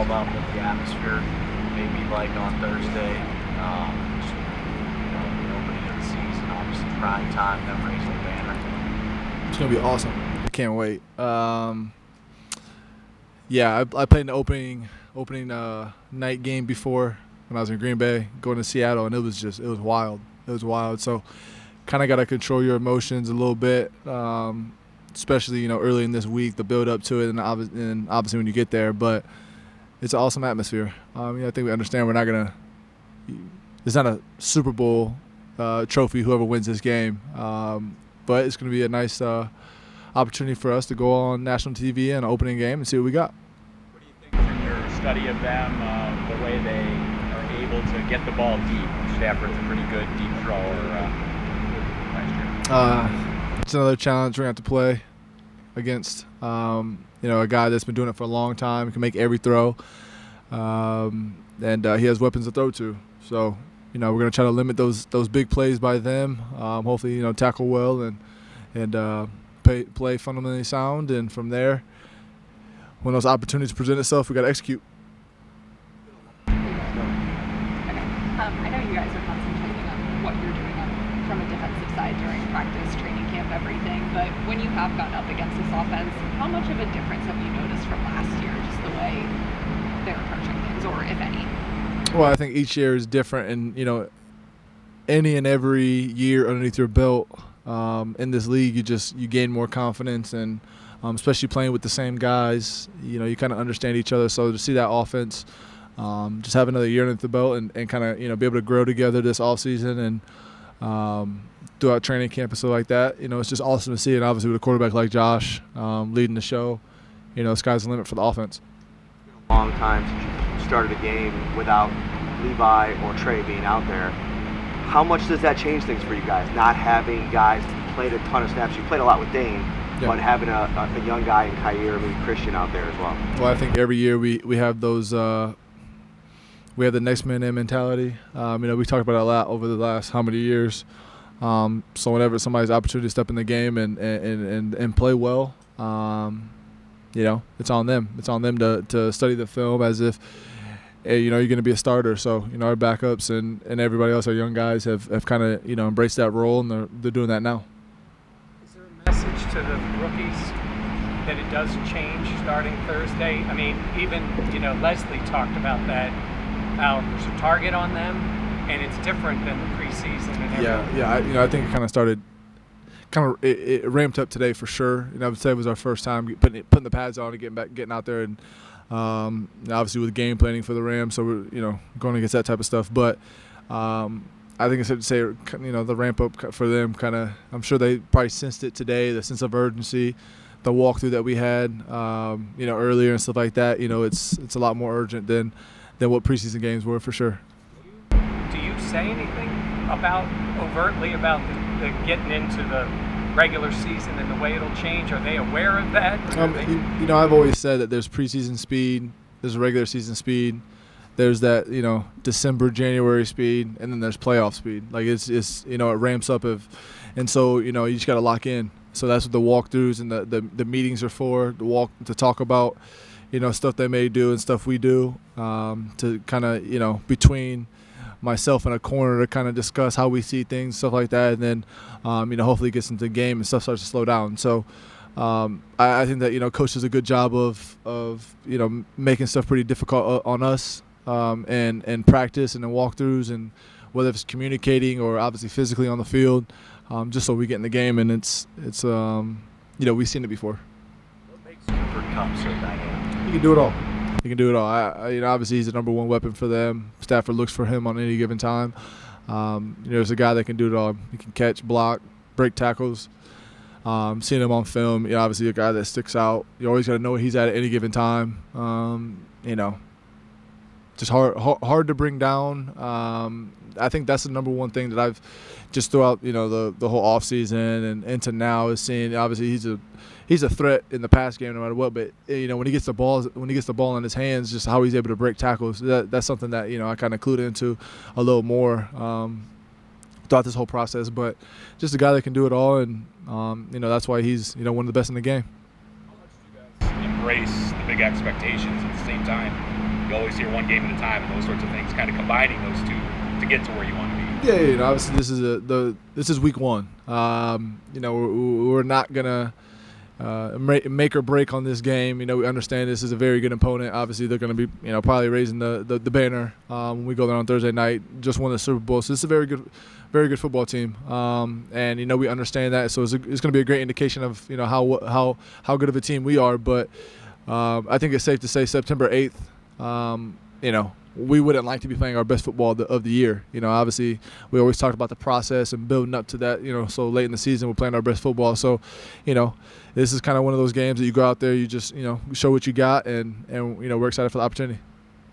all about what the atmosphere may be like on Thursday. Just, the opening of the season, obviously prime time, them raising the banner. It's gonna be awesome. I can't wait. Yeah, I played an opening night game before when I was in Green Bay, going to Seattle, and it was wild. It was wild. So, kind of got to control your emotions a little bit, especially early in this week, the build up to it, and obviously when you get there. But it's an awesome atmosphere. I think we understand we're not gonna. It's not a Super Bowl trophy. Whoever wins this game, but it's gonna be a nice opportunity for us to go on national TV in an opening game and see what we got. What do you think from your study of them, the way they are able to get the ball deep? Stafford's a pretty good deep thrower last year. It's another challenge we're going to have to play against. A guy that's been doing it for a long time, can make every throw, and he has weapons to throw to. So, we're going to try to limit those big plays by them. Hopefully, tackle well and play fundamentally sound, and from there, when those opportunities present itself, we got to execute. I know you guys are concentrating on what you're doing from a defensive side during practice, training camp, everything, but when you have gone up against this offense, how much of a difference have you noticed from last year, just the way they're approaching things, or if any? Well, I think each year is different, and any and every year underneath your belt in this league, you gain more confidence, and especially playing with the same guys, you kind of understand each other. So to see that offense just have another year underneath the belt and kind of be able to grow together this offseason and throughout training camp and stuff like that, it's just awesome to see. And obviously with a quarterback like Josh leading the show, sky's the limit for the offense. It's been a long time since you started a game without Levi or Trey being out there. How much does that change things for you guys, not having guys that played a ton of snaps? You played a lot with Dane, but having a young guy in Kyer, maybe Christian out there as well. Well, I think every year we have those we have the next man in mentality. We talked about it a lot over the last how many years. So whenever somebody's opportunity to step in the game and play well, it's on them. It's on them to study the film as if you're going to be a starter. So our backups and everybody else, our young guys, have kind of embraced that role, and they're doing that now. Is there a message to the rookies that it does change starting Thursday? I mean, even Leslie talked about that. How there's a target on them, and it's different than the preseason and everything. Yeah. I think it kind of started. It ramped up today for sure. I would say it was our first time putting the pads on and getting out there, and obviously with game planning for the Rams, so we're going against that type of stuff. But I think it's safe to say the ramp up for them kind of. I'm sure they probably sensed it today, the sense of urgency, the walkthrough that we had earlier and stuff like that. It's a lot more urgent than what preseason games were for sure. Do you say anything overtly about the getting into the regular season and the way it'll change? Are they aware of that? I've always said that there's preseason speed, there's regular season speed, there's that December, January speed, and then there's playoff speed. Like it's it ramps up and so you just got to lock in. So that's what the walkthroughs and the meetings are for, to talk about stuff they may do and stuff we do, to kind of between myself and a corner to kind of discuss how we see things, stuff like that, and then hopefully it gets into the game and stuff starts to slow down. So I think that coach does a good job of making stuff pretty difficult on us, and practice and then walkthroughs, and whether it's communicating or obviously physically on the field, just so we get in the game. And it's we've seen it before. What makes Cooper Kupp so dynamic? He can do it all. He can do it all. Obviously, he's the number one weapon for them. Stafford looks for him on any given time. There's a guy that can do it all. He can catch, block, break tackles. Seeing him on film, obviously a guy that sticks out. You always got to know where he's at any given time. Just hard to bring down. I think that's the number one thing that I've just throughout the whole offseason and into now is seeing. Obviously, he's a threat in the pass game no matter what. But when he gets the ball in his hands, just how he's able to break tackles. That's something that I kind of clued into a little more throughout this whole process. But just a guy that can do it all, and that's why he's one of the best in the game. Embrace the big expectations. At the same time, you always hear one game at a time, and those sorts of things, kind of combining those two to get to where you want to be. Yeah, obviously this is week one. We're not gonna make or break on this game. We understand this is a very good opponent. Obviously, they're going to be probably raising the banner when we go there on Thursday night. Just won the Super Bowl, so this is a very good football team. And we understand that, so it's going to be a great indication of how good of a team we are. But I think it's safe to say September 8th. We wouldn't like to be playing our best football of the year. Obviously, we always talked about the process and building up to that. So late in the season, we're playing our best football. So, this is kind of one of those games that you go out there, you just, show what you got, and we're excited for the opportunity.